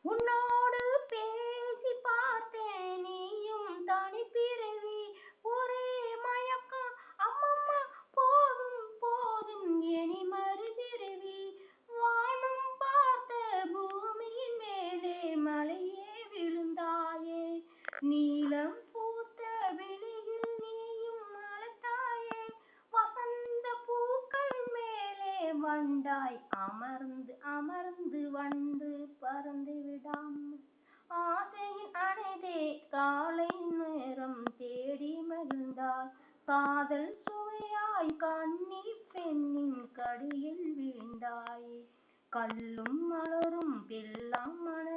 உன்னோடு பேசி பார்த்தேன் நீயும் தனிப்பிறவி ஒரே மயக்கம் அம்மம்மா போதும் போதும் இனி மறுபிறவி வானம் பார்த்த பூமியின் மேலே மலையே விழுந்தாயே நீலம் பூத்த வெளியில் நீயும் மலத்தாயே வசந்த பூக்கள் மேலே வண்டாய் அமர்ந்து அமர்ந்து வண்டு பறந்து விடாமல் ஆசையின் அணைதே காலை நேரம் தேடி மகிழ்ந்தாய் காதல் சுவையாய் கண்ணி பெண்ணின் கடியில் வீழ்ந்தாயே கல்லும் மலரும் எல்லாம் மன